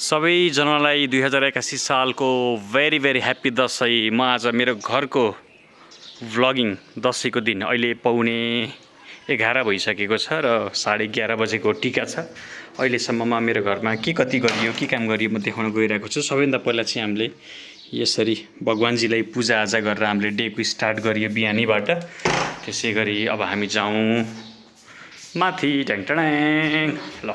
सबैजनालाई 2081 सालको very very happy Dashain. म आज मेरो घरको भ्लगिङ दसैँको दिन अहिले पाउने 11 भइसकेको छ र 11:30 बजेको टिका छ। अहिलेसम्ममा मेरो घरमा के कति गरियो, के काम गरियो म देखाउन गइरहेको छु। सबैभन्दा पहिला चाहिँ हामीले यसरी भगवान्जीलाई पूजाआजा गरेर हामीले डेको स्टार्ट गरियो बिहानीबाट। त्यसै गरी अब हामी जाउँ माथि ट्याङ ल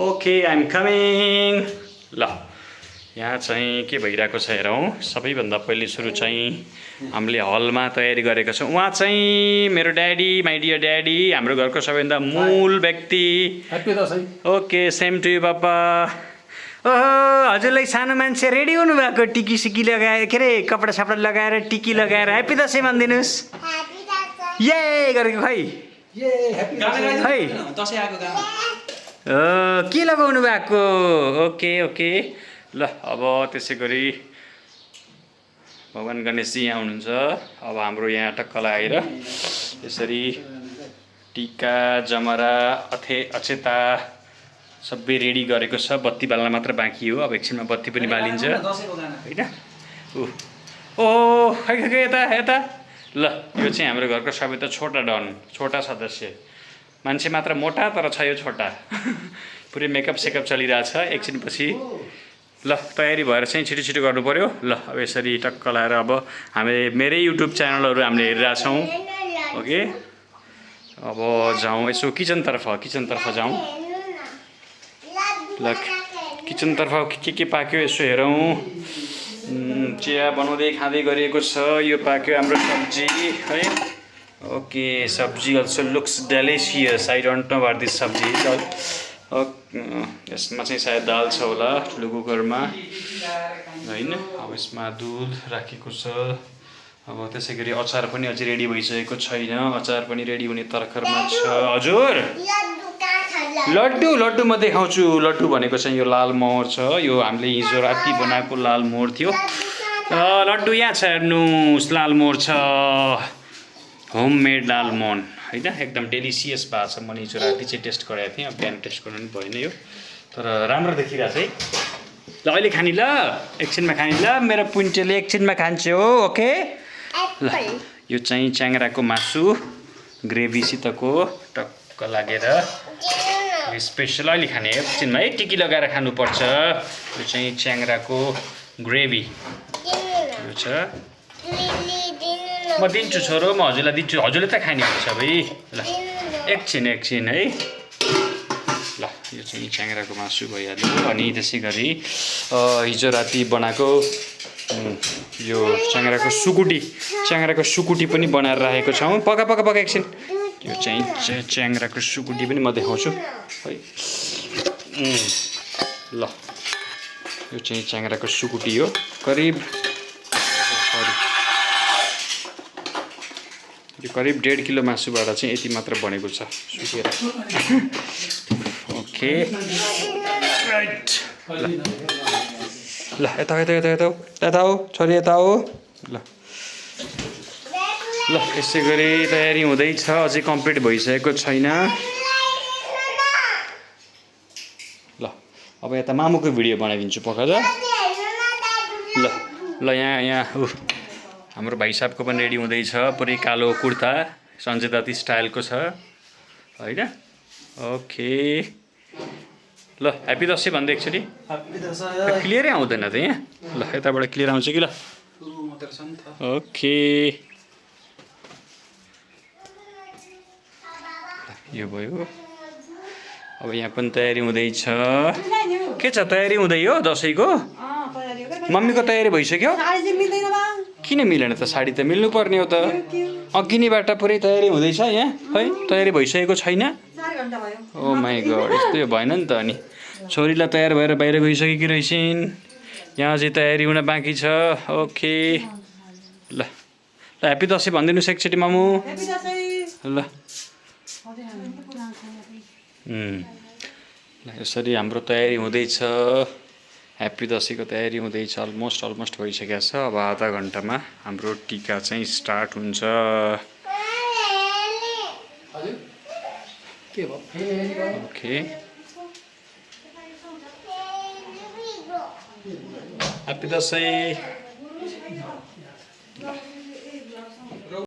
ओके आइएम कमिङ। ल यहाँ चाहिँ के भइरहेको छ हेरौँ। सबैभन्दा पहिले सुरु चाहिँ हामीले हलमा तयारी गरेको छौँ। उहाँ चाहिँ मेरो ड्याडी, माई डियर ड्याडी, हाम्रो घरको सबैभन्दा मूल व्यक्ति। Happy Dashain. Okay same to you papa. ओहो हजुरलाई सानो मान्छे रेडी हुनुभएको, टिकी सिकी लगाएर के अरे कपडा सपडा लगाएर टिकी लगाएर ह्याप्पी दसैँ भनिदिनुहोस्। ये गरेको खै के लगाउनु भएको? ओके ओके ल अब त्यसै गरी भगवान् गणेशजी यहाँ हुनुहुन्छ। अब हाम्रो यहाँ टक्क लगाएर यसरी टिका जमरा अक्षता सबै रेडी गरेको छ। बत्ती बाल्न मात्र बाँकी हो। अब एकछिनमा बत्ती पनि बालिन्छ होइन। ओ खै खै खै यता यता। ल यो चाहिँ हाम्रो घरको सबैभन्दा छोटा डन, छोटा सदस्य। मान्छे मात्र मोटा तर छ यो छोटा। पुरै मेकअप सेकअप चलिरहेछ। एकछिनपछि ल तयारी भएर चाहिँ छिटो छिटो गर्नु पऱ्यो। ल अब यसरी टक्क लाएर अब हामीले मेरै युट्युब च्यानलहरू हामीले हेरिरहेछौँ। ओके अब जाउँ यसो किचनतर्फ जाउँ। ल किचनतर्फ के पाक्यो यसो हेरौँ। चिया बनाउँदै खाँदै गरिएको छ। यो पाक्यो हाम्रो सब्जी है। Okay sabzi also looks delicious. I don't know what this sabzi is. यसमा चाहिँ सायद दाल छ होला ठुलो कुकरमा होइन। अब यसमा दुध राखेको छ। अब त्यसै गरी अचार पनि अझै रेडी भइसकेको छैन। अचार पनि रेडी हुने तर्खरमा छ। हजुर लड्डु म देखाउँछु। लड्डु भनेको चाहिँ यो लाल मोहर छ। यो हामीले हिजो राति बनाएको लाल मोहर थियो। लड्डु यहाँ छ हेर्नुहोस्। लाल मोहर छ, होममेड लाल मोहन होइन। एकदम डेलिसियस भएको छ। मैले हिजो राति चाहिँ टेस्ट गराएको थिएँ। अब बिहान टेस्ट गर्नु पनि भएन यो, तर राम्रो देखिरहेको छ है। ल अहिले खाने, ल एकछिनमा खाने। ल मेरो पुन्टेले एकछिनमा खान्छ हो। ओके ल यो चाहिँ च्याङ्राको मासु ग्रेभीसितको टक्क लागेर स्पेसल अहिले खाने एकछिनमा है। टिकी लगाएर खानुपर्छ। यो चाहिँ च्याङ्राको ग्रेभी यो छ। म दिन्छु छोरो, म हजुरलाई दिन्छु। हजुरले त खाने हुन्छ भाइ। ल एकछिन है। ल यो चाहिँ च्याङ्राको मासु भइहाल्यो। अनि त्यसै गरी हिजो राति बनाएको यो च्याङ्राको सुकुटी पनि बनाएर राखेको छौँ। पका एकछिन। यो चाहिँ च्याङ्राको सुकुटी पनि म देखाउँछु है। ल यो चाहिँ च्याङ्राको सुकुटी हो। करिब 1.5 किलो मासुबाट चाहिँ यति मात्र बनेको छ सुकेर। Okay right. ल यता हो छोरी यता हो। ल यसै गरी तयारी हुँदैछ। अझै कम्प्लिट भइसकेको छैन। ल अब यता मामुको भिडियो बनाइदिन्छु पक्का ल। ल यहाँ हाम्रो भाइ साहबको पनि रेडी हुँदैछ। पुरै कालो कुर्ता सञ्जय दत्त स्टाइलको छ होइन। ओके ल ह्याप्पी दसैँ भन्दै एकचोटि। क्लियरै आउँदैन त यहाँ। ल यताबाट क्लियर आउँछ कि ल। ओके यो भयो। अब यहाँ पनि तयारी हुँदैछ। के छ तयारी हुँदै हो दसैँको? मम्मीको तयारी भइसक्यो? किन मिलेन त? साडी त मिल्नु पर्ने हो त। अघिनीबाट पुरै तयारी हुँदैछ यहाँ है। तयारी भइसकेको छैन? ओ माई गड यस्तो भएन नि त। अनि छोरीलाई तयार भएर बाहिर गइसकेकी रहेछन्। यहाँ अझै तयारी हुन बाँकी छ। ओके ल ह्याप्पी दसैँ भनिदिनुहोस् एकचोटि मामु। ल यसरी हाम्रो तयारी हुँदैछ। ह्याप्पी दसैँको तयारी हुँदैछ। अलमोस्ट भइसकेको छ। अब आधा घन्टामा हाम्रो टिका चाहिँ स्टार्ट हुन्छ। के भयो फेरि ओके ह्याप्पी दसैँ